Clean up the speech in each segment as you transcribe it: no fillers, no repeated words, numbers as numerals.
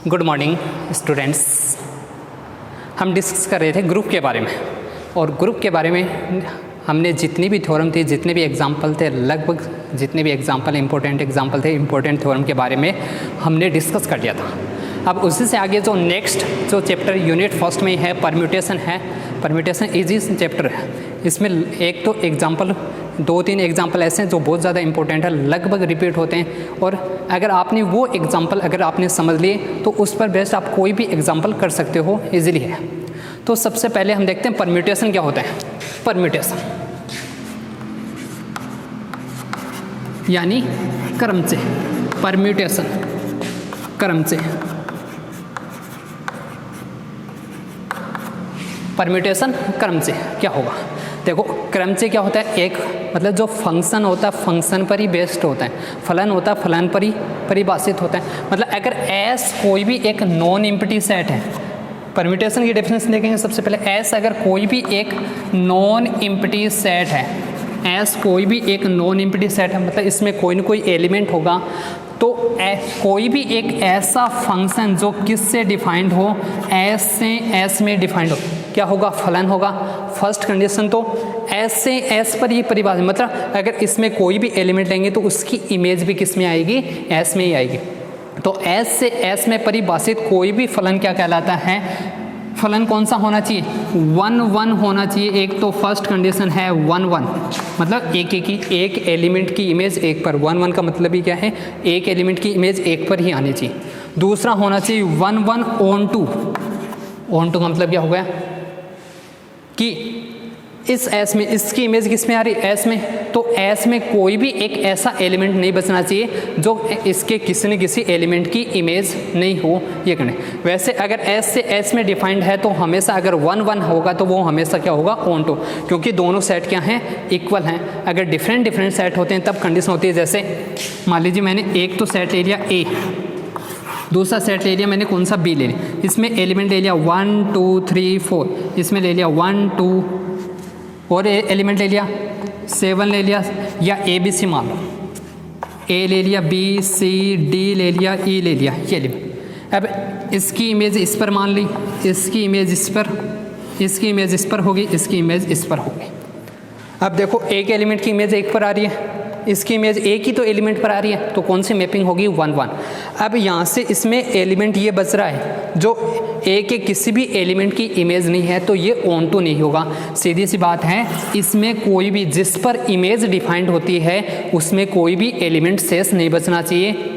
Good morning students. हम discuss कर रहे थे ग्रुप के बारे में, और ग्रुप के बारे में हमने जितनी भी थ्योरम थी, जितने भी एग्जाम्पल थे, लगभग जितने भी एग्जाम्पल एग्जाम्पल थे इम्पोर्टेंट थ्योरम के बारे में हमने डिस्कस कर लिया था। अब उसी से आगे जो नेक्स्ट जो चैप्टर यूनिट फर्स्ट में है परम्यूटेशन है। परम्यूटेशन इजी चैप्टर है। इसमें एक तो एग्जाम्पल, 2-3 एग्जाम्पल ऐसे हैं जो बहुत ज़्यादा इंपॉर्टेंट है, लगभग रिपीट होते हैं, और अगर आपने वो एग्जाम्पल अगर आपने समझ लिए तो उस पर बेस्ड आप कोई भी एग्जाम्पल कर सकते हो, इजीली है। तो सबसे पहले हम देखते हैं परम्यूटेशन क्या होता है। परम्यूटेशन यानी क्रम से, परम्यूटेशन क्रम से, परम्यूटेशन क्रम से क्या होगा। देखो क्रम से क्या होता है, एक मतलब जो फंक्शन होता है फंक्शन पर ही बेस्ड होता है, फलन होता है फलन पर ही परिभाषित होता है। मतलब अगर एस कोई भी एक नॉन एम्प्टी सेट है, परम्यूटेशन की डेफिनेशन देखेंगे सबसे पहले। एस अगर कोई भी एक नॉन एम्प्टी सेट है, एस कोई भी एक नॉन एम्प्टी सेट है, मतलब इसमें कोई ना कोई एलिमेंट होगा, तो कोई भी एक ऐसा फंक्शन जो किस से डिफाइंड हो, एस से एस में डिफाइंड हो, क्या होगा, फलन होगा। फर्स्ट कंडीशन तो एस से एस पर ही परिभाषित, मतलब अगर इसमें कोई भी एलिमेंट लेंगे तो उसकी इमेज भी किस में आएगी, एस में ही आएगी। तो एस से एस में परिभाषित कोई भी फलन क्या कहलाता है, फलन कौन सा होना चाहिए, 1-1 होना चाहिए। एक तो फर्स्ट कंडीशन है 1-1, मतलब एक एलिमेंट की इमेज एक पर, 1-1 का मतलब ही क्या है, एक एलिमेंट की इमेज एक पर ही आनी चाहिए। दूसरा होना चाहिए 1-1 ऑन टू का मतलब क्या हो गया कि इस एस में इसकी इमेज किस में आ रही, एस में, तो एस में कोई भी एक ऐसा एलिमेंट नहीं बचना चाहिए जो इसके किसी न किसी एलिमेंट की इमेज नहीं हो, ये करने। वैसे अगर एस से एस में डिफाइंड है तो हमेशा अगर 1-1 होगा तो वो हमेशा क्या होगा, ऑन टू, क्योंकि दोनों सेट क्या हैं, इक्वल हैं। अगर डिफरेंट सेट होते हैं तब कंडीशन होती है, जैसे मान लीजिए मैंने एक तो सेट ले लिया ए, दूसरा सेट ले लिया मैंने कौन सा, बी ले लिया, इसमें एलिमेंट ले लिया 1 2 3 4, इसमें ले लिया 1 2 और एलिमेंट ले लिया 7 ले लिया, या ए बी सी मान लो, ए ले लिया, बी सी डी ले लिया, ई ले लिया, ये एलिमेंट। अब इसकी इमेज इस पर मान ली, इसकी इमेज इस पर, इसकी इमेज इस पर होगी, इसकी इमेज इस पर होगी। अब देखो एक एलिमेंट की इमेज एक पर आ रही है, इसकी इमेज एक ही तो एलिमेंट पर आ रही है, तो कौन सी मैपिंग होगी, 1-1। अब यहाँ से इसमें एलिमेंट ये बच रहा है जो ए के किसी भी एलिमेंट की इमेज नहीं है, तो ये ऑन टू नहीं होगा। सीधी सी बात है, इसमें कोई भी जिस पर इमेज डिफाइंड होती है उसमें कोई भी एलिमेंट शेष नहीं बचना चाहिए।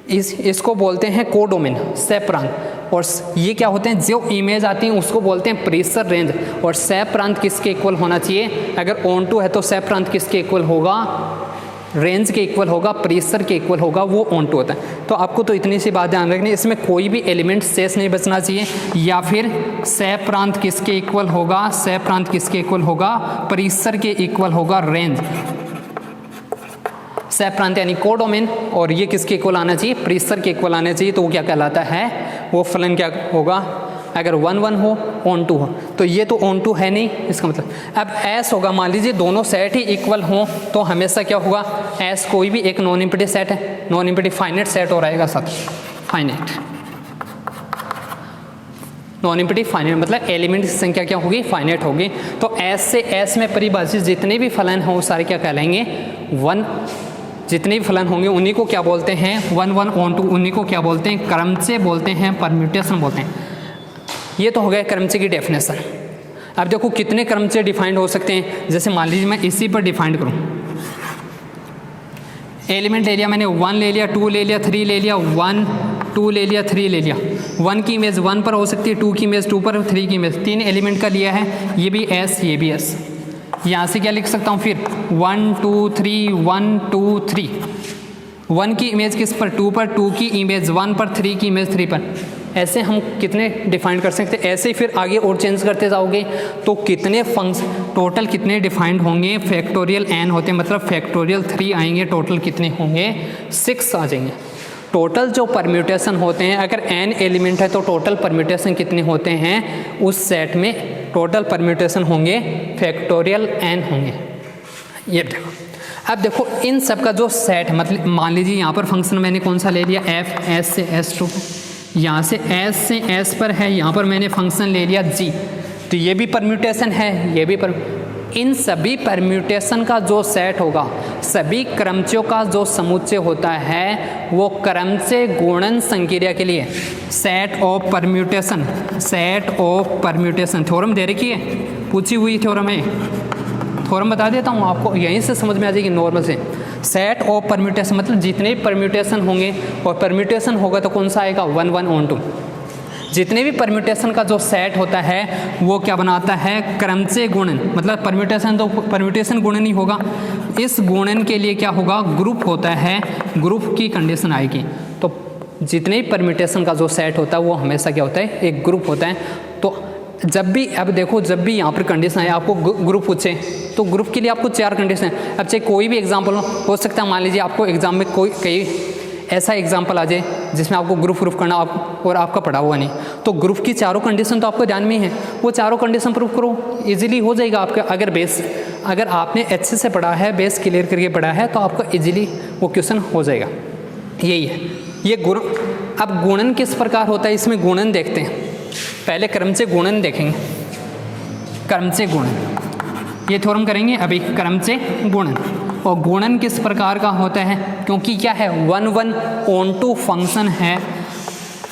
इसको बोलते हैं कोडोमेन, सह प्रांत। और ये क्या होते हैं, जो इमेज आती है उसको बोलते हैं प्रीसर रेंज। और सह प्रांत किसके इक्वल होना चाहिए, अगर ऑन टू है तो सह प्रांत किसके इक्वल होगा, रेंज के इक्वल होगा, प्रीसर के इक्वल होगा, वो ऑन टू होता है। तो आपको तो इतनी सी बात ध्यान रखनी, इसमें कोई भी एलिमेंट शेष नहीं बचना चाहिए। या फिर सह प्रांत किसके इक्वल होगा, सह प्रांत किसके इक्वल होगा, प्रीसर के इक्वल होगा, रेंज। सह प्रांत यानी कोडोमेन, और ये किसके इक्वल आना चाहिए, प्रीसर के इक्वल आना चाहिए। तो वो क्या कहलाता है, वो फलन क्या होगा, अगर 1-1 हो, ऑन टू हो, तो ये तो ऑन टू है नहीं, इसका मतलब अब एस होगा। मान लीजिए दोनों सेट ही इक्वल हों तो हमेशा क्या होगा, एस कोई भी एक नॉन एम्प्टी सेट है, नॉन एम्प्टी फाइनाइट सेट हो रहेगा साथ, फाइनाइट, नॉन एम्प्टी फाइनाइट मतलब एलिमेंट की संख्या क्या होगी, फाइनाइट होगी। तो एस से एस में परिभाषित जितने भी फलन हों सारे क्या कहलाएंगे, 1। जितने भी फलन होंगे उन्हीं को क्या बोलते हैं, 1-1 ऑन टू, उन्हीं को क्या बोलते हैं, क्रम से बोलते हैं, परम्यूटेशन बोलते हैं। ये तो हो गया क्रम से की डेफिनेशन। अब देखो कितने क्रम से डिफाइंड हो सकते हैं, जैसे मान लीजिए मैं इसी पर डिफाइंड करूं, एलिमेंट ले लिया मैंने, 1 ले लिया, 2 ले लिया, 3 ले लिया, 1 2 ले लिया, 3 ले लिया। 1 की इमेज 1 पर हो सकती है, 2 की इमेज 2 पर, 3 की इमेज, 3 एलिमेंट का लिया है, ये भी एस, ये भी एस। यहाँ से क्या लिख सकता हूँ फिर, 1 2 3 1 2 3, 1 की इमेज किस पर, 2 पर, 2 की इमेज 1 पर, 3 की इमेज 3 पर। ऐसे हम कितने डिफाइन कर सकते हैं, ऐसे ही फिर आगे और चेंज करते जाओगे तो कितने फंक्शन टोटल कितने डिफाइंड होंगे, फैक्टोरियल n होते हैं, मतलब फैक्टोरियल 3 आएंगे, टोटल कितने होंगे, 6 आ जाएंगे। टोटल जो परम्यूटेशन होते हैं, अगर n एलिमेंट है तो टोटल परम्यूटेशन कितने होते हैं, उस सेट में टोटल परम्यूटेशन होंगे फैक्टोरियल n होंगे। ये देखो, अब देखो इन सब का जो सेट, मतलब मान लीजिए यहाँ पर फंक्शन मैंने कौन सा ले लिया, f, s से s2, यहाँ से एस पर है, यहाँ पर मैंने फंक्शन ले लिया जी, तो ये भी परम्यूटेशन है, ये भी इन सभी परम्यूटेशन का जो सेट होगा, सभी क्रमचयों का जो समुच्चय होता है वो क्रमचय गुणन संक्रिया के लिए सेट ऑफ परम्यूटेशन थ्योरम दे रखी है, पूछी हुई थ्योरम है। थ्योरम बता देता हूँ आपको, यहीं से समझ में आ जाएगी नॉर्मल से। सेट ऑफ परम्यूटेशन मतलब जितने भी परम्यूटेशन होंगे, और परम्यूटेशन होगा तो कौन सा आएगा 1 1 ऑन 2। जितने भी परम्यूटेशन का जो सेट होता है वो क्या बनाता है क्रमचय गुणन, मतलब परम्यूटेशन तो परम्यूटेशन गुणन ही होगा। इस गुणन के लिए क्या होगा ग्रुप होता है, ग्रुप की कंडीशन आएगी। तो जितने भी परम्यूटेशन का जो सेट होता है वो हमेशा क्या होता है एक ग्रुप होता है। तो जब भी अब देखो, जब भी यहाँ पर कंडीशन है आपको ग्रुप पूछे तो ग्रुप के लिए आपको 4 कंडीशन है। अब चाहे कोई भी एग्जाम्पल हो सकता है, मान लीजिए आपको एग्जाम में कई ऐसा एग्जाम्पल आ जाए जिसमें आपको ग्रुप प्रूफ करना और आपका पढ़ा हुआ नहीं, तो ग्रुप की 4 कंडीशन तो आपको ध्यान में ही है, वो 4 कंडीशन प्रूफ करो, इजीली हो जाएगा आपका। अगर आपने अच्छे से पढ़ा है, बेस क्लियर करके पढ़ा है, तो आपका इजीली वो क्वेश्चन हो जाएगा। यही है ये गुण। अब गुणन किस प्रकार होता है, इसमें गुणन देखते हैं। पहले क्रमचय गुणन देखेंगे, क्रमचय गुणन ये थ्योरम करेंगे अभी। क्रमचय गुणन, और गुणन किस प्रकार का होता है, क्योंकि क्या है 1 1 ऑन 2 फंक्शन है,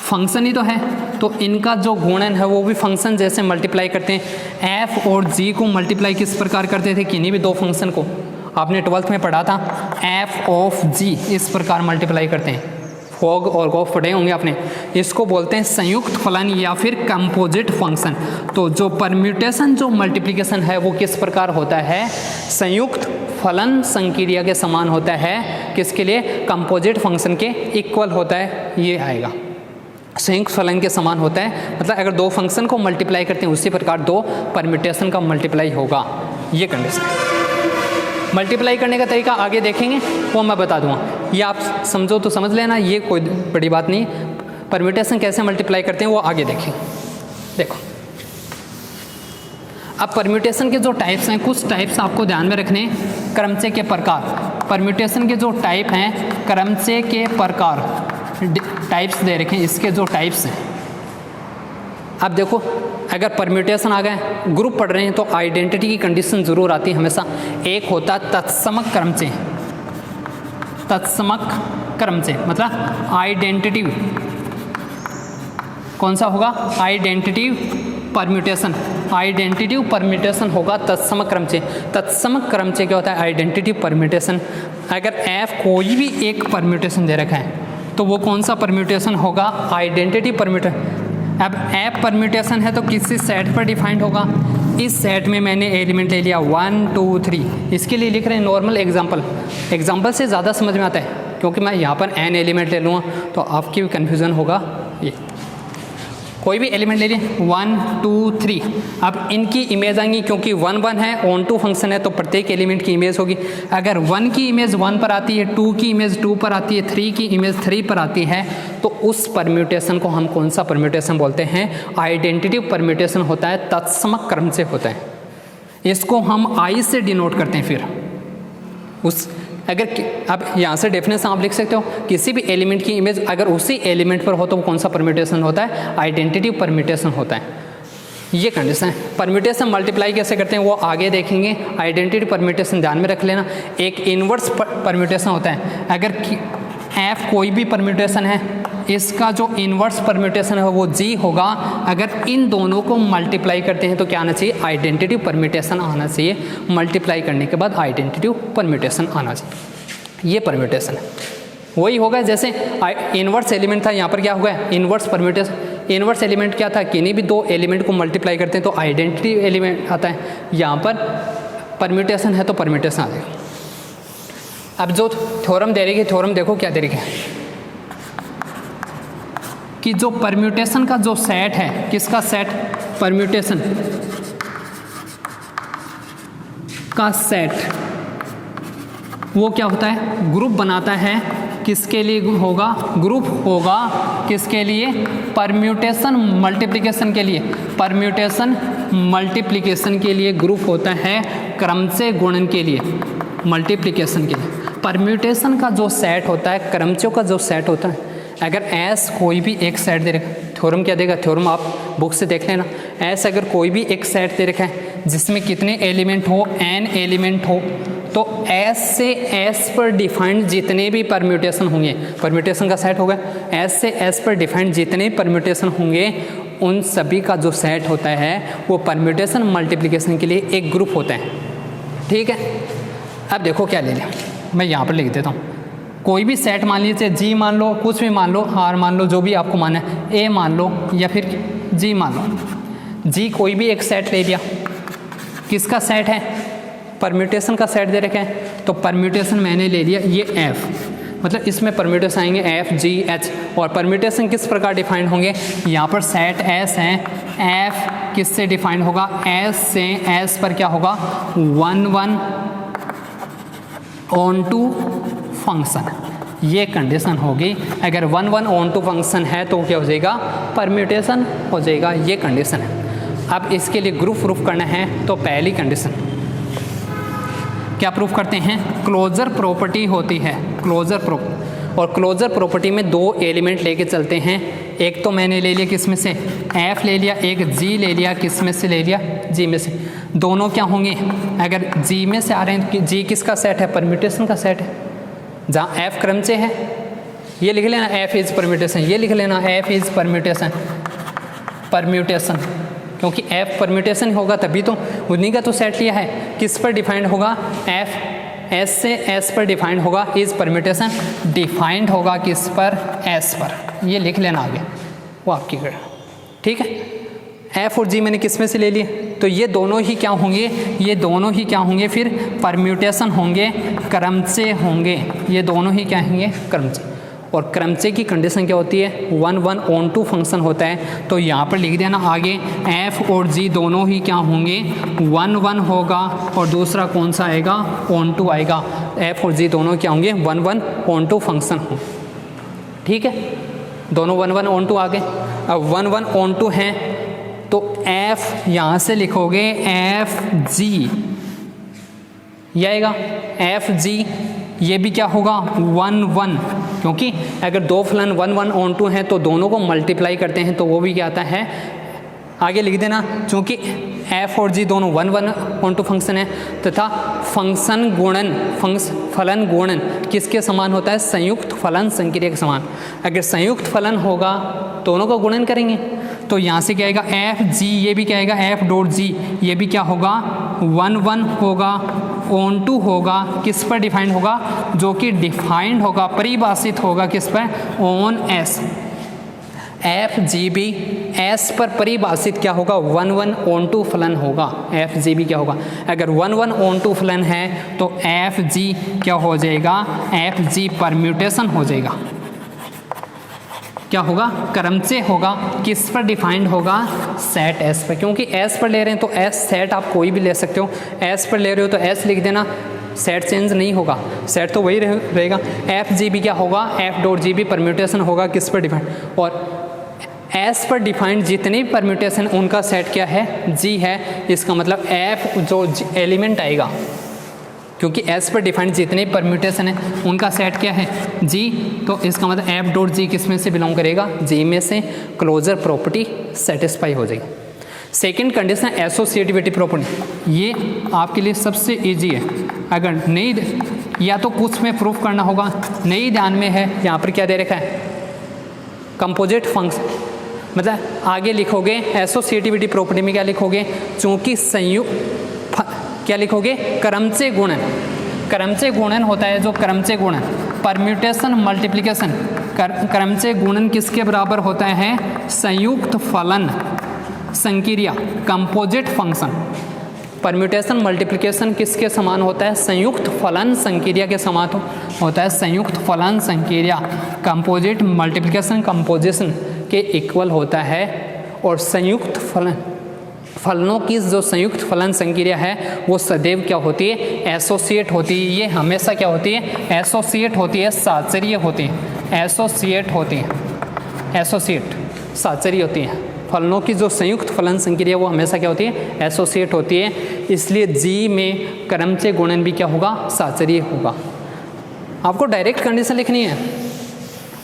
फंक्शन ही तो है, तो इनका जो गुणन है वो भी फंक्शन जैसे मल्टीप्लाई करते हैं। एफ और जी को मल्टीप्लाई किस प्रकार करते थे, किन्हीं भी 2 फंक्शन को आपने 12th में पढ़ा था, एफ ऑफ जी इस प्रकार मल्टीप्लाई करते हैं। फॉग और गॉफ पढ़े होंगे आपने, इसको बोलते हैं संयुक्त फलन या फिर कंपोजिट फंक्शन। तो जो परम्यूटेशन जो मल्टीप्लिकेशन है वो किस प्रकार होता है, संयुक्त फलन संक्रिया के समान होता है। किसके लिए, कंपोजिट फंक्शन के इक्वल होता है, ये आएगा। संयुक्त फलन के समान होता है, मतलब अगर 2 फंक्शन को मल्टीप्लाई करते हैं उसी प्रकार 2 परम्यूटेशन का मल्टीप्लाई होगा, ये कंडीशन। मल्टीप्लाई करने का तरीका आगे देखेंगे, वो मैं बता दूंगा, ये आप समझो तो समझ लेना, ये कोई बड़ी बात नहीं। परम्यूटेशन कैसे मल्टीप्लाई करते हैं वो आगे देखेंगे। देखो अब परम्यूटेशन के जो टाइप्स हैं, कुछ टाइप्स आपको ध्यान में रखने। क्रमचय के प्रकार, परम्यूटेशन के जो टाइप हैं, क्रमचय के प्रकार टाइप्स दे रखे हैं, इसके जो टाइप्स हैं। अब देखो अगर परम्यूटेशन आ गए, ग्रुप पढ़ रहे हैं, तो आइडेंटिटी की कंडीशन जरूर आती है हमेशा। एक होता है तत्समक क्रमचय, तत्समक क्रमचय मतलब आइडेंटिटी कौन सा होगा, आइडेंटिटी परम्यूटेशन, आइडेंटिटी परम्यूटेशन होगा तत्समक क्रमचय। तत्समक क्रमचय क्या होता है, आइडेंटिटी परम्यूटेशन। अगर एफ कोई भी एक परम्यूटेशन दे रखा है तो वो कौन सा परम्यूटेशन होगा, आइडेंटिटी परम्यूटेशन। अब एफ परम्यूटेशन है तो किसी सेट पर डिफाइंड होगा, इस सेट में मैंने एलिमेंट ले लिया 1 2 3, इसके लिए लिख रहे हैं नॉर्मल एग्जाम्पल से ज़्यादा समझ में आता है, क्योंकि मैं यहाँ पर n एलिमेंट ले लूँगा तो आपकी भी कन्फ्यूज़न होगा। ये कोई भी एलिमेंट ले लिए 1 2 3, अब इनकी इमेज आएंगी, क्योंकि 1 1 है, ऑन 2 फंक्शन है, तो प्रत्येक एलिमेंट की इमेज होगी। अगर 1 की इमेज 1 पर आती है, 2 की इमेज 2 पर आती है, 3 की इमेज 3 पर आती है, तो उस परम्यूटेशन को हम कौन सा परम्यूटेशन बोलते हैं, आइडेंटिटी परम्यूटेशन होता है, तत्समक क्रमचय होता है। इसको हम आई से डिनोट करते हैं। फिर उस अगर अब यहाँ से डेफिनेशन आप लिख सकते हो, किसी भी एलिमेंट की इमेज अगर उसी एलिमेंट पर हो तो वो कौन सा परम्यूटेशन होता है, आइडेंटिटी परम्यूटेशन होता है। ये कंडीशन है। परम्यूटेशन मल्टीप्लाई कैसे करते हैं वो आगे देखेंगे। आइडेंटिटी परम्यूटेशन ध्यान में रख लेना। एक इन्वर्स परम्यूटेशन होता है, अगर एफ कोई भी परम्यूटेशन है, इसका जो इन्वर्स परम्यूटेशन है वो जी होगा। अगर इन दोनों को मल्टीप्लाई करते हैं तो क्या आना चाहिए, आइडेंटिटी परम्यूटेशन आना चाहिए। मल्टीप्लाई करने के बाद आइडेंटिटी परम्यूटेशन आना चाहिए। ये परम्यूटेशन है, वही होगा जैसे इन्वर्स एलिमेंट था, यहाँ पर क्या होगा, इन्वर्स परम्यूटेशन। इन्वर्स एलिमेंट क्या था, किन्हीं भी 2 एलिमेंट को मल्टीप्लाई करते हैं तो आइडेंटिटी एलिमेंट आता है। यहाँ पर परम्यूटेशन है तो परम्यूटेशन आ जाएगा। अब जो थ्योरम दे रही है, थ्योरम देखो क्या दे रही है कि जो परम्यूटेशन का जो सेट है, किसका सेट, परम्यूटेशन का सेट, वो क्या होता है, ग्रुप बनाता है। किसके लिए होगा, ग्रुप होगा किसके लिए, परम्यूटेशन मल्टीप्लिकेशन के लिए। परम्यूटेशन मल्टीप्लिकेशन के लिए ग्रुप होता है, क्रमचय गुणन के लिए मल्टीप्लिकेशन के लिए। परम्यूटेशन का जो सेट होता है, क्रमचयों का जो सेट होता है, अगर एस कोई भी एक सेट दे रखा है, थ्योरम क्या देगा, थ्योरम आप बुक से देख लेना, एस अगर कोई भी एक सेट दे रखा है जिसमें कितने एलिमेंट हो, n एलिमेंट हो, तो S से S पर डिफाइंड जितने भी परम्यूटेशन होंगे, परम्यूटेशन का सेट होगा, S से S पर डिफाइंड जितने परम्यूटेशन होंगे उन सभी का जो सेट होता है वो परम्यूटेशन मल्टीप्लिकेशन के लिए एक ग्रुप होता है। ठीक है, अब देखो क्या ले लिया, मैं यहाँ पर लिख देता हूँ, कोई भी सेट मान लीजिए, G मान लो, कुछ भी मान लो, R मान लो, जो भी आपको मानना है, A मान लो या फिर G मान लो। G कोई भी एक सेट ले लिया, किसका सेट है, परम्यूटेशन का सेट दे रखा है, तो परम्यूटेशन मैंने ले लिया ये F, मतलब इसमें परम्यूटेशन आएंगे F G H, और परम्यूटेशन किस प्रकार डिफाइंड होंगे, यहाँ पर सेट S है, F किससे डिफाइंड होगा, S से S पर क्या होगा 1 1 ऑन-टू फंक्शन, ये कंडीशन होगी। अगर 1 1 ऑन-टू फंक्शन है तो क्या हो जाएगा, परम्यूटेशन हो जाएगा, ये कंडीशन है। अब इसके लिए ग्रुप प्रूफ करना है, तो पहली कंडीशन क्या प्रूफ करते हैं, क्लोजर प्रॉपर्टी होती है, क्लोजर प्रॉपर्टी, और क्लोजर प्रॉपर्टी में दो एलिमेंट लेके चलते हैं, एक तो मैंने ले लिया किस में से, F ले लिया, एक G ले लिया, किस में से ले लिया, G में से, दोनों क्या होंगे, अगर G में से आ रहे हैं तो G किसका सेट है, परम्यूटेशन का सेट है, जहाँ F क्रमचय है, ये लिख लेना F इज परम्यूटेशन, ये लिख लेना F इज परम्यूटेशन, परम्यूटेशन, क्योंकि F परम्यूटेशन होगा तभी तो उन्हीं का तो सेट लिया है, किस पर डिफाइंड होगा, F S से S पर डिफाइंड होगा, इज परम्यूटेशन डिफाइंड होगा किस पर, S पर, ये लिख लेना आगे, वो आपकी कर, ठीक है। F और G मैंने किस में से ले लिए, तो ये दोनों ही क्या होंगे, ये दोनों ही क्या होंगे, फिर परम्यूटेशन होंगे, क्रमचय होंगे, ये दोनों ही क्या होंगे, क्रमचय, और क्रमचय की कंडीशन क्या होती है, 1 1 ऑन-टू फंक्शन होता है, तो यहाँ पर लिख देना आगे F और G दोनों ही क्या होंगे, 1 1 होगा, और दूसरा कौन सा आएगा, ऑन-टू आएगा, F और G दोनों क्या होंगे, 1 1 ऑन-टू फंक्शन हो, ठीक है, दोनों 1 1 ऑन-टू आ गए। अब 1 1 ऑन-टू हैं तो F यहाँ से लिखोगे F G, ये आएगा F G, ये भी क्या होगा 1 1, क्योंकि अगर दो फलन 1 1 ऑन-टू हैं तो दोनों को मल्टीप्लाई करते हैं तो वो भी क्या आता है, आगे लिख देना, चूँकि F और G दोनों 1 1 ऑन-टू फंक्शन है, तथा फंक्शन गुणन, फलन गुणन किसके समान होता है, संयुक्त फलन संक्रिया के समान। अगर संयुक्त फलन होगा दोनों का गुणन करेंगे तो यहाँ से क्या आएगा F G, ये भी क्या आएगा F डॉट G, ये भी क्या होगा 1 1 होगा, ऑन-टू होगा, किस पर डिफाइंड होगा, जो कि डिफाइंड होगा, परिभाषित होगा किस पर, ऑन S, F G भी S पर परिभाषित क्या होगा, 1 1 ऑन-टू फलन होगा, F G भी क्या होगा, अगर 1 1 ऑन-टू फलन है तो F G क्या हो जाएगा, F G परम्यूटेशन हो जाएगा, क्या होगा, क्रमचय होगा, किस पर डिफाइंड होगा, सेट S पर, क्योंकि S पर ले रहे हैं तो S सेट आप कोई भी ले सकते हो, S पर ले रहे हो तो S लिख देना, सेट चेंज नहीं होगा, सेट तो वही रहेगा। F G भी क्या होगा, F डॉट G भी परम्यूटेशन होगा, किस पर डिफाइंड, और S पर डिफाइंड जितने भी परम्यूटेशन उनका सेट क्या है, G है, इसका मतलब F जो एलिमेंट आएगा, क्योंकि S पर डिफाइंड जितने परम्यूटेशन है उनका सेट क्या है, G, तो इसका मतलब F डॉट G किस में से बिलोंग करेगा, G में से, क्लोजर प्रॉपर्टी सेटिस्फाई हो जाएगी। सेकंड कंडीशन एसोसिएटिविटी प्रॉपर्टी, ये आपके लिए सबसे इजी है, अगर नहीं या तो कुछ में प्रूफ करना होगा, नहीं ध्यान में है, यहाँ पर क्या दे रखा है, कंपोजिट फंक्शन, मतलब आगे लिखोगे एसोसिएटिविटी प्रॉपर्टी में क्या लिखोगे, चूँकि संयुक्त क्या लिखोगे, क्रमचय गुणन, क्रमचय गुणन होता है, जो क्रमचय गुणन परम्यूटेशन मल्टीप्लिकेशन, क्रमचय गुणन किसके बराबर होता है, संयुक्त फलन संक्रिया, कंपोजिट फंक्शन, परम्यूटेशन मल्टीप्लिकेशन किसके समान होता है, संयुक्त फलन संक्रिया के समान होता है, संयुक्त फलन संक्रिया, कंपोजिट मल्टीप्लिकेशन कंपोजिशन के इक्वल होता है, और संयुक्त फलनों की जो संयुक्त फलन संक्रिया है वो सदैव क्या होती है, एसोसिएट होती है, ये हमेशा क्या होती है, एसोसिएट होती है, साचर्य होती है, एसोसिएट होती है, एसोसिएट साचर्य होती है, फलनों की जो संयुक्त फलन संक्रिया वो हमेशा क्या होती है, एसोसिएट होती है, इसलिए G में क्रमचय गुणन भी क्या होगा, साचर्य होगा। आपको डायरेक्ट कंडीशन लिखनी है,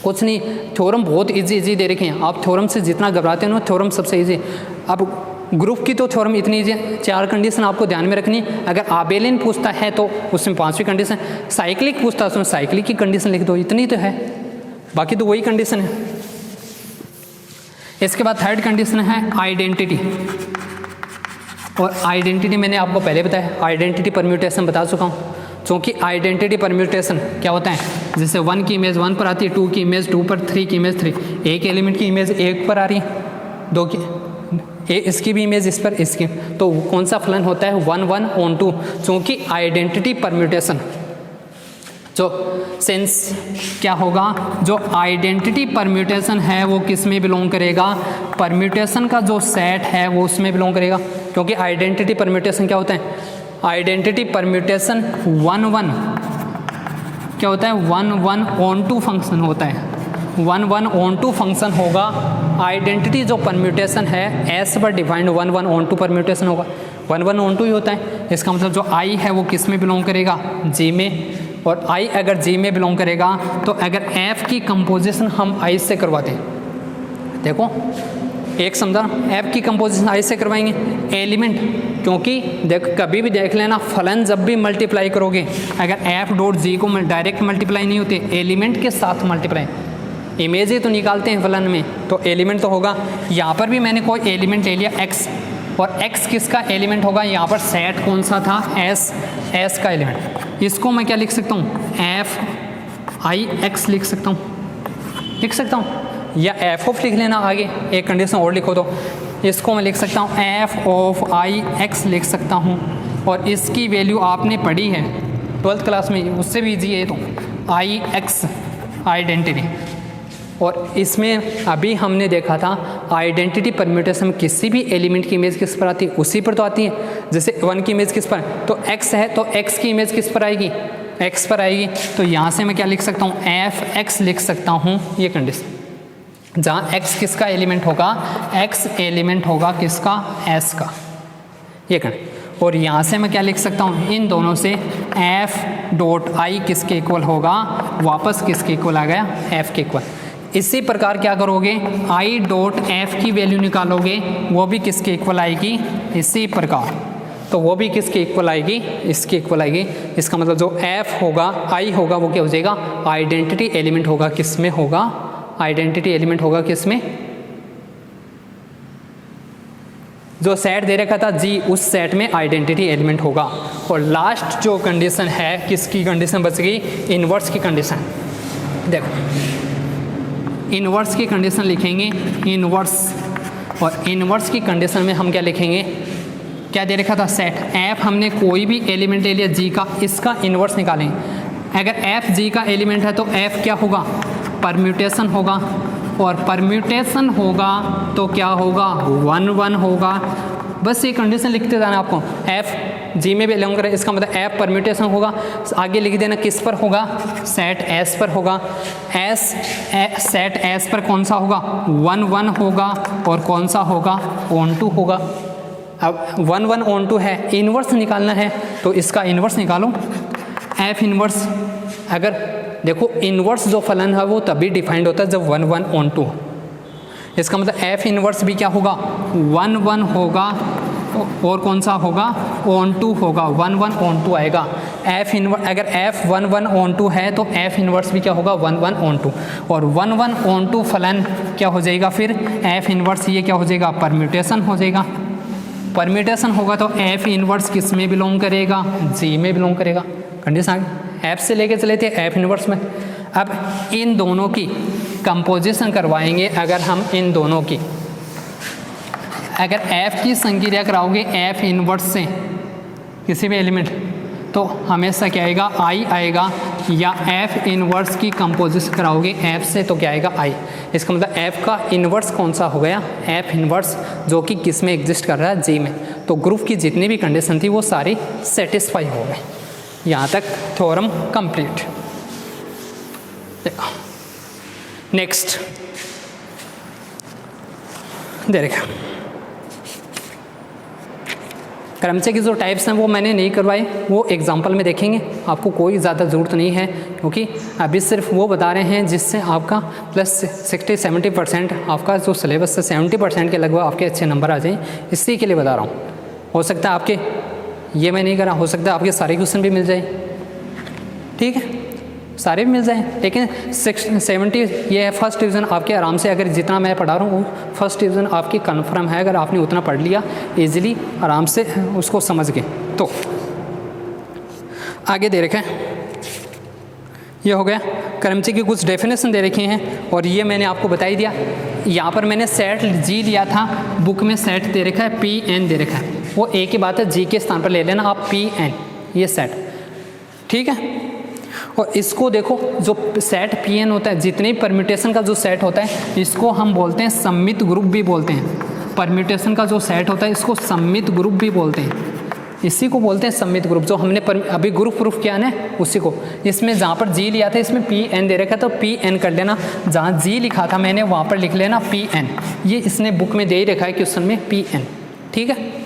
कुछ नहीं, थ्योरम बहुत इजी दे रखे हैं। आप थ्योरम से जितना घबराते हो ना, थ्योरम सबसे इजी। अब ग्रुप की तो थ्योरम इतनी इजी है, 4 कंडीशन आपको ध्यान में रखनी। अगर आबेलियन पूछता है तो उसमें 5वीं कंडीशन, साइक्लिक पूछता है उसमें साइक्लिक की कंडीशन लिख दो, इतनी तो है, बाकी तो वही कंडीशन है। इसके बाद थर्ड कंडीशन है आइडेंटिटी। और आइडेंटिटी मैंने आपको पहले बताया, आइडेंटिटी परम्यूटेशन बता चुका हूँ। क्योंकि आइडेंटिटी परम्यूटेशन क्या होता है, जैसे 1 की इमेज 1 पर आती है, 2 की इमेज 2 पर, 3 की इमेज 3, एक एलिमेंट की इमेज 1 पर आ रही है, 2 की इसकी भी इमेज इस पर, इसकी, तो कौन सा फलन होता है 1 1 on 2। क्योंकि आइडेंटिटी परम्यूटेशन जो सेंस क्या होगा, जो आइडेंटिटी परम्यूटेशन है वो किस में बिलोंग करेगा, परम्यूटेशन का जो सेट है वो उसमें बिलोंग करेगा। क्योंकि आइडेंटिटी परम्यूटेशन क्या होता है, आइडेंटिटी परम्यूटेशन 1 1 क्या होता है, 1 1 on 2 फंक्शन होता है, 1 1 on 2 फंक्शन होगा। आइडेंटिटी जो परम्यूटेशन है एस पर डिफाइंड 1 1 on 2 परम्यूटेशन होगा, 1 1 on 2 ही होता है। इसका मतलब जो आई है वो किस में बिलोंग करेगा, जी में। और आई अगर जी में बिलोंग करेगा तो अगर एफ की कंपोजिशन हम आई से करवाते हैं, देखो एक समझा, एफ की कंपोजिशन आई से करवाएंगे एलिमेंट, क्योंकि देख कभी भी देख लेना फलन जब भी मल्टीप्लाई करोगे, अगर एफ डॉट जी को डायरेक्ट मल्टीप्लाई नहीं होते, एलिमेंट के साथ मल्टीप्लाई, इमेज ही तो निकालते हैं फलन में, तो एलिमेंट तो होगा। यहाँ पर भी मैंने कोई एलिमेंट ले लिया एक्स, और एक्स किसका एलिमेंट होगा, यहाँ पर सेट कौन सा था, एस का एलिमेंट। इसको मैं क्या लिख सकता हूँ, एफ आई एक्स लिख सकता हूँ, या एफ ऑफ लिख लेना आगे, एक कंडीशन और लिखो तो इसको मैं लिख सकता हूँ एफ ऑफ आई एक्स लिख सकता हूँ। और इसकी वैल्यू आपने पढ़ी है 12th क्लास में, उससे भी ईजी है, तो आई एक्स आइडेंटिटी। और इसमें अभी हमने देखा था आइडेंटिटी परम्यूटेशन में किसी भी एलिमेंट की इमेज किस पर आती है, उसी पर तो आती है। जैसे 1 की इमेज किस पर, तो x है तो x की इमेज किस पर आएगी, x पर आएगी। तो यहाँ से मैं क्या लिख सकता हूँ, एफ एक्स लिख सकता हूँ, ये कंडीशन, जहाँ x किसका एलिमेंट होगा, x एलिमेंट होगा किसका, s का, ये कंडीशन। और यहाँ से मैं क्या लिख सकता हूँ, इन दोनों से f डॉट आई किसके इक्वल होगा, वापस किसके इक्वल आ गया, f के इक्वल। इसी प्रकार क्या करोगे, आई डॉट एफ की वैल्यू निकालोगे, वो भी किसके इक्वल आएगी, इसी प्रकार, तो वो भी किसके इक्वल आएगी, इसके इक्वल आएगी। इसका मतलब जो एफ होगा, आई होगा, वो क्या हो जाएगा, आइडेंटिटी एलिमेंट होगा, किस में होगा, आइडेंटिटी एलिमेंट होगा किस में, जो सेट दे रखा था जी, उस सेट में आइडेंटिटी एलिमेंट होगा। और लास्ट जो कंडीशन है, किसकी कंडीशन बच गई, इनवर्स की कंडीशन। देखो इनवर्स की कंडीशन लिखेंगे, इनवर्स, और इनवर्स की कंडीशन में हम क्या लिखेंगे, क्या दे रखा था, सेट एफ, हमने कोई भी एलिमेंट ले लिया जी का, इसका इनवर्स निकालेंगे। अगर एफ जी का एलिमेंट है तो एफ क्या होगा, परम्यूटेशन होगा, और परम्यूटेशन होगा तो क्या होगा, 1 1 होगा। बस ये कंडीशन लिखते जाना आपको, एफ जी में भी बिलोंग करे, इसका मतलब एफ परम्यूटेशन होगा। आगे लिख देना किस पर होगा, सेट एस पर होगा, सेट एस पर कौन सा होगा, 1 1 होगा, और कौन सा होगा, on 2 होगा। अब 1 1 on 2 है, इनवर्स निकालना है, तो इसका इनवर्स निकालो, एफ इनवर्स। अगर देखो इनवर्स जो फलन है वो तभी डिफाइंड होता है जब 1 1 on 2, इसका मतलब एफ इनवर्स भी क्या होगा, 1 1 होगा, और कौन सा होगा, on 2 होगा, 1 1 on 2 आएगा। एफ इनवर्स, अगर एफ 1 1 on 2 है तो एफ इनवर्स भी क्या होगा, 1 1 on 2, और 1 1 on 2 फलन क्या हो जाएगा, फिर एफ इनवर्स ये क्या हो जाएगा, परम्यूटेशन हो जाएगा। परम्यूटेशन होगा तो एफ इनवर्स किस में बिलोंग करेगा, जी में बिलोंग करेगा। कंडीशन आगे एफ से लेके चले थे एफ इनवर्स में। अब इन दोनों की कंपोजिशन करवाएंगे, अगर हम इन दोनों की, अगर f की संक्रिया कराओगे f इनवर्स से किसी भी एलिमेंट, तो हमेशा क्या आएगा, i आएगा, या f इनवर्स की कंपोजिशन कराओगे f से तो क्या आएगा, i। इसका मतलब f का इनवर्स कौन सा हो गया, f इनवर्स, जो कि किस में एग्जिस्ट कर रहा है, g में। तो ग्रुप की जितनी भी कंडीशन थी वो सारी सेटिस्फाई हो गए। यहाँ तक थ्योरम कंप्लीट। देखो नेक्स्ट देखा, क्रमचे की जो टाइप्स हैं वो मैंने नहीं करवाए, वो एग्जाम्पल में देखेंगे, आपको कोई ज़्यादा ज़रूरत नहीं है, क्योंकि अभी सिर्फ वो बता रहे हैं जिससे आपका प्लस 60-70% आपका जो सिलेबस से 70% के लगभग आपके अच्छे नंबर आ जाएँ, इसी के लिए बता रहा हूँ। हो सकता है आपके ये मैं नहीं करा, हो सकता है आपके सारे क्वेश्चन भी मिल जाए, ठीक है, सारे भी मिल जाएँ, लेकिन 70 ये है फर्स्ट डिवीज़न आपके आराम से, अगर जितना मैं पढ़ा रहा हूँ वो फर्स्ट डिवीज़न आपकी कन्फर्म है, अगर आपने उतना पढ़ लिया इजीली आराम से उसको समझ के। तो आगे दे रखे ये हो गया, क्रमचे की कुछ डेफिनेशन दे रखी हैं, और ये मैंने आपको बता ही दिया। यहाँ पर मैंने सेट जी लिया था, बुक में सेट दे रखा है, PN दे रखा है, वो एक ही बात है, जी के स्थान पर ले लेना आप PN, ये सेट, ठीक है। और इसको देखो, जो सेट PN होता है, जितने परम्यूटेशन का जो सेट होता है, इसको हम बोलते हैं सममित ग्रुप भी बोलते हैं। परम्यूटेशन का जो सेट होता है इसको सममित ग्रुप भी बोलते हैं, इसी को बोलते हैं सममित ग्रुप। जो हमने अभी ग्रुप प्रूफ किया ना उसी को, इसमें जहाँ पर जी लिया था इसमें PN दे रखा, तो PN कर लेना, जहाँ जी लिखा था मैंने वहाँ पर लिख लेना PN, ये इसने बुक में दे ही रखा है क्वेश्चन में PN, ठीक है।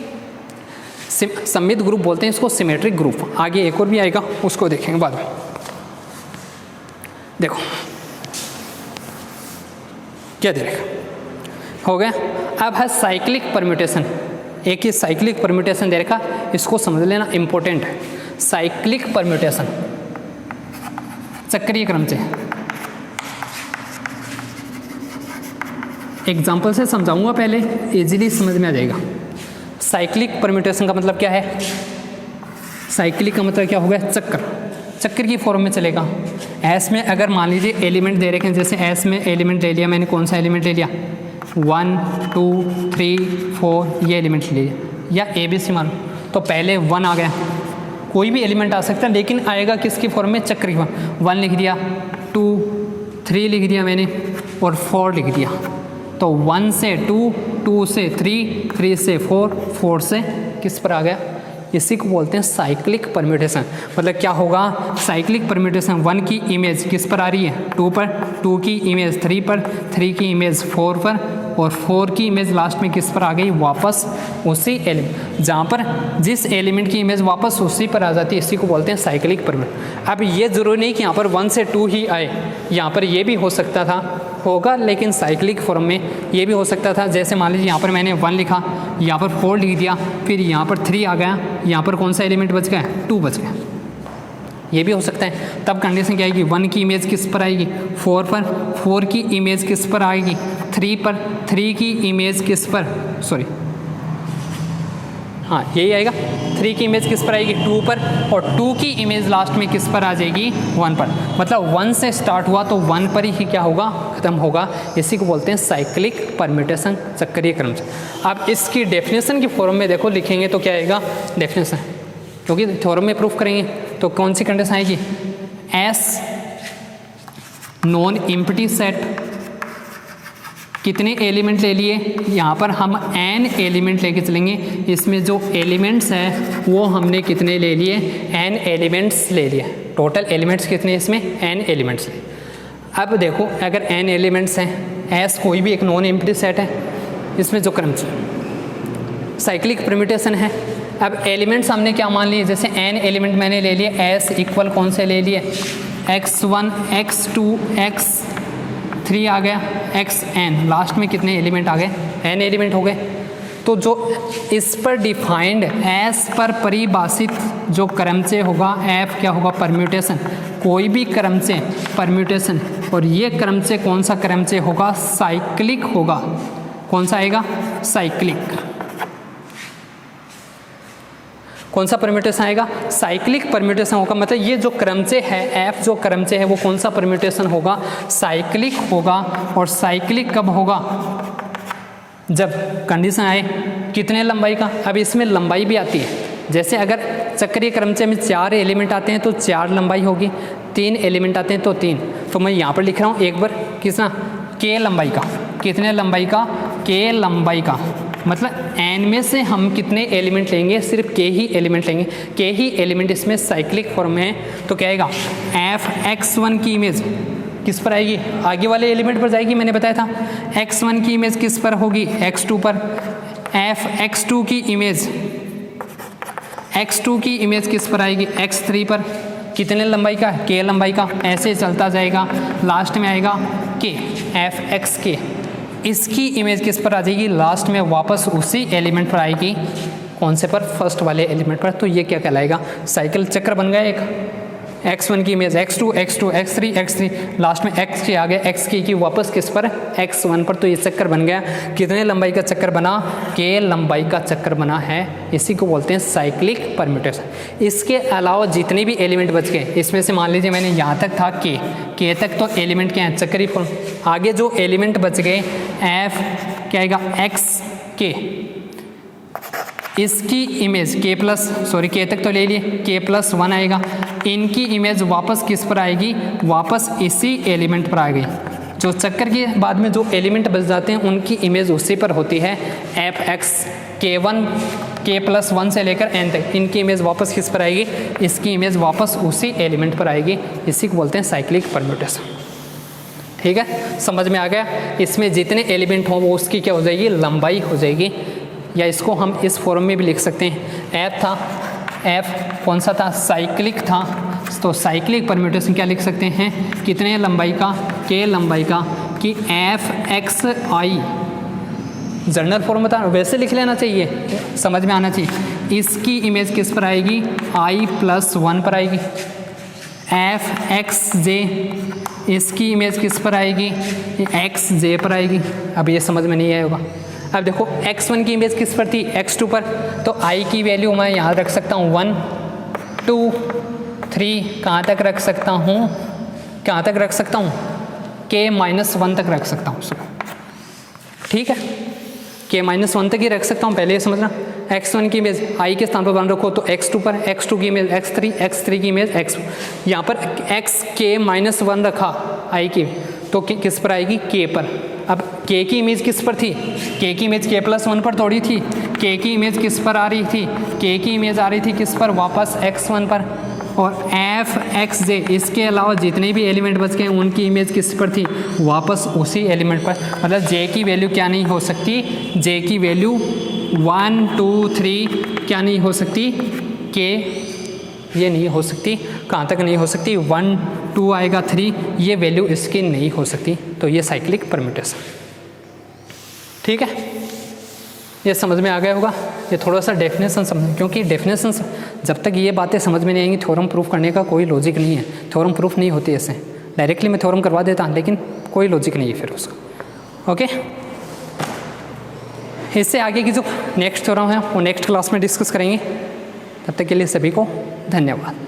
सममित ग्रुप बोलते हैं इसको, सिमेट्रिक ग्रुप। आगे एक और भी आएगा, उसको देखेंगे बाद में। देखो क्या दे रखा हो गया। अब है साइक्लिक परम्यूटेशन, एक ही साइक्लिक परम्यूटेशन दे रखा, इसको समझ लेना, इंपॉर्टेंट है। साइक्लिक परम्यूटेशन, चक्रीय क्रमचे, एग्जाम्पल से समझाऊंगा, पहले इजीली समझ में आ जाएगा। साइक्लिक परम्यूटेशन का मतलब क्या है? साइक्लिक का मतलब क्या हो गया? चक्र, चक्र की फॉर्म में चलेगा। एस में अगर मान लीजिए एलिमेंट दे रखे हैं, जैसे एस में एलिमेंट ले लिया मैंने, कौन सा एलिमेंट ले लिया? 1 2 3 4 ये एलिमेंट ले लिया, या ABC मान लो, तो पहले 1 आ गया, कोई भी एलिमेंट आ सकता है, लेकिन आएगा किसकी फॉर्म में? चक्र की फॉर्म। 1 लिख दिया, 2 3 लिख दिया मैंने, और 4 लिख दिया। तो 1 से 2, 2 से 3, 3 से 4, 4 से किस पर आ गया? इसी को बोलते हैं साइक्लिक परम्यूटेशन। मतलब क्या होगा? साइक्लिक परम्यूटेशन 1 की इमेज किस पर आ रही है? 2 पर, 2 की इमेज 3 पर, 3 की इमेज 4 पर, और 4 की इमेज लास्ट में किस पर आ गई? वापस उसी एलिमेंट, जहाँ पर जिस एलिमेंट की इमेज वापस उसी पर आ जाती है, इसी को बोलते हैं साइक्लिक परम्यूटेशन। अब ये ज़रूरी नहीं कि यहाँ पर 1 से 2 ही आए, यहाँ पर ये भी हो सकता था, होगा, लेकिन साइक्लिक फॉर्म में ये भी हो सकता था। जैसे मान लीजिए यहाँ पर मैंने 1 लिखा, यहाँ पर 4 लिख दिया, फिर यहाँ पर 3 आ गया, यहाँ पर कौन सा एलिमेंट बच गया? 2 बच गया, ये भी हो सकता है। तब कंडीशन क्या आएगी? 1 की इमेज किस पर आएगी? 4 पर, 4 की इमेज किस पर आएगी? 3 पर, 3 की इमेज किस पर? सॉरी, हाँ यही आएगा, 3 की इमेज किस पर आएगी? 2 पर, और 2 की इमेज लास्ट में किस पर आ जाएगी? 1 पर। मतलब 1 से स्टार्ट हुआ तो 1 पर ही क्या होगा? खत्म होगा। इसी को बोलते हैं साइक्लिक परम्यूटेशन, चक्रीय क्रम। अब इसकी डेफिनेशन की फॉर्म में देखो लिखेंगे तो क्या आएगा? डेफिनेशन, क्योंकि थ्योरम में प्रूफ करेंगे तो कौन सी कंडीशन आएगी? एस नॉन एम्प्टी सेट, कितने एलिमेंट ले लिए? यहाँ पर हम n एलिमेंट लेके चलेंगे, इसमें जो एलिमेंट्स हैं वो हमने कितने ले लिए? n एलिमेंट्स ले लिए। टोटल एलिमेंट्स कितने इसमें? n एलिमेंट्स ले। अब देखो, अगर n एलिमेंट्स हैं, S कोई भी एक नॉन एम्प्टी सेट है, इसमें जो क्रम साइक्लिक परम्यूटेशन है। अब एलिमेंट्स हमने क्या मान लिए? जैसे n एलिमेंट मैंने ले लिए, S इक्वल कौन से ले लिए? x1 x2 x3 आ गया, xn, लास्ट में कितने एलिमेंट आ गए? n एलिमेंट हो गए। तो जो इस पर डिफाइंड S पर परिभाषित जो क्रमचे होगा, F क्या होगा? परम्यूटेशन, कोई भी क्रमचे परम्यूटेशन, और ये क्रमचे कौन सा क्रमचे होगा? साइक्लिक होगा। कौन सा आएगा? साइक्लिक। कौन सा परम्यूटेशन आएगा? साइक्लिक परम्यूटेशन होगा। मतलब ये जो क्रमचे है, F जो क्रमचे है, वो कौन सा परम्यूटेशन होगा? साइक्लिक होगा। और साइक्लिक कब होगा? जब कंडीशन आए कितने लंबाई का। अब इसमें लंबाई भी आती है, जैसे अगर चक्रीय क्रमचे में 4 एलिमेंट आते हैं तो 4 लंबाई होगी, 3 एलिमेंट आते हैं तो 3। तो मैं यहाँ पर लिख रहा हूँ एक बार, कितना? k लंबाई का। कितने लंबाई का? k लंबाई का। मतलब n में से हम कितने एलिमेंट लेंगे? सिर्फ k ही एलिमेंट लेंगे, k ही एलिमेंट इसमें साइक्लिक फॉर्म में है। तो क्या आएगा? f(x1) की इमेज किस पर आएगी? आगे वाले एलिमेंट पर जाएगी, मैंने बताया था। x1 की इमेज किस पर होगी? x2 पर। f(x2) की इमेज x2 की इमेज किस पर आएगी, x3 पर। कितने लंबाई का, k लंबाई का, ऐसे चलता जाएगा, लास्ट में आएगा k, f(x_k). इसकी इमेज किस पर आ जाएगी, लास्ट में वापस उसी एलिमेंट पर आएगी, कौन से पर, फर्स्ट वाले एलिमेंट पर। तो ये क्या कहलाएगा, साइकिल चक्र बन गया एक। x1 की image x2, x2, x3, x3, last में x आ गया, x की वापस किस पर, x1 पर। तो ये चक्कर बन गया। कितने लंबाई का चक्कर बना, k लंबाई का चक्कर बना है। इसी को बोलते हैं साइक्लिक परम्यूटेशन। इसके अलावा जितने भी एलिमेंट बच गए, इसमें से मान लीजिए मैंने यहाँ तक था k तक तो एलिमेंट क्या है, चक्करी फॉर्म। आगे जो एलिमेंट बच गए f क्या आएगा, x k, इसकी इमेज k तक तो ले लिए, k+1 आएगा। इनकी इमेज वापस किस पर आएगी, वापस इसी एलिमेंट पर आ गई। जो चक्कर के बाद में जो एलिमेंट बच जाते हैं उनकी इमेज उसी पर होती है, f(x), k1, k+1 से लेकर n तक। इनकी इमेज वापस किस पर आएगी, इसकी इमेज वापस उसी एलिमेंट पर आएगी। इसी को बोलते हैं साइक्लिक परम्यूटेशन। ठीक है, समझ में आ गया। इसमें जितने एलिमेंट हों वो उसकी क्या हो जाएगी, लंबाई हो जाएगी। या इसको हम इस फॉर्म में भी लिख सकते हैं, f था, f कौन सा था, साइक्लिक था। तो साइक्लिक परम्यूटेशन क्या लिख सकते हैं, कितने लंबाई का, k लंबाई का, कि f(x_i), जनरल फॉर्म बता, वैसे लिख लेना चाहिए, समझ में आना चाहिए। इसकी इमेज किस पर आएगी, i+1 पर आएगी। f(x_j), इसकी इमेज किस पर आएगी, xj पर आएगी। अब ये समझ में नहीं आया होगा। अब देखो x1 की इमेज किस पर थी, x2 पर। तो i की वैल्यू मैं यहाँ रख सकता हूँ 1, 2, 3, कहाँ तक रख सकता हूँ, कहाँ तक रख सकता हूँ, k-1 तक रख सकता हूँ उसको। ठीक है, k-1 तक ही रख सकता हूँ, पहले ये समझना। x1 की इमेज i के स्थान पर 1 रखो तो x2 पर, x2 की इमेज x3, x3 की इमेज x, यहाँ पर x k-1 रखा i की, तो किस पर आएगी, k पर। अब k की इमेज किस पर थी, k की इमेज k+1 पर थोड़ी थी, k की इमेज किस पर आ रही थी, k की इमेज आ रही थी किस पर, वापस x1 पर। और f(x_j), इसके अलावा जितने भी एलिमेंट बच गए उनकी इमेज किस पर थी, वापस उसी एलिमेंट पर। मतलब j की वैल्यू क्या नहीं हो सकती, j की वैल्यू 1, 2, 3 क्या नहीं हो सकती, k ये नहीं हो सकती। कहाँ तक नहीं हो सकती, 1, 2 आएगा, 3, ये वैल्यू इसकी नहीं हो सकती। तो ये साइक्लिक परम्यूटेशन। ठीक है, ये समझ में आ गया होगा। ये थोड़ा सा डेफिनेशन समझ, क्योंकि डेफिनेशन जब तक ये बातें समझ में नहीं आएंगी, थ्योरम प्रूफ करने का कोई लॉजिक नहीं है। थ्योरम प्रूफ नहीं होती ऐसे, डायरेक्टली मैं थ्योरम करवा देता, लेकिन कोई लॉजिक नहीं है फिर उसका। ओके, इससे आगे की जो नेक्स्ट थ्योरम है वो नेक्स्ट क्लास में डिस्कस करेंगे। तब तक के लिए सभी को धन्यवाद।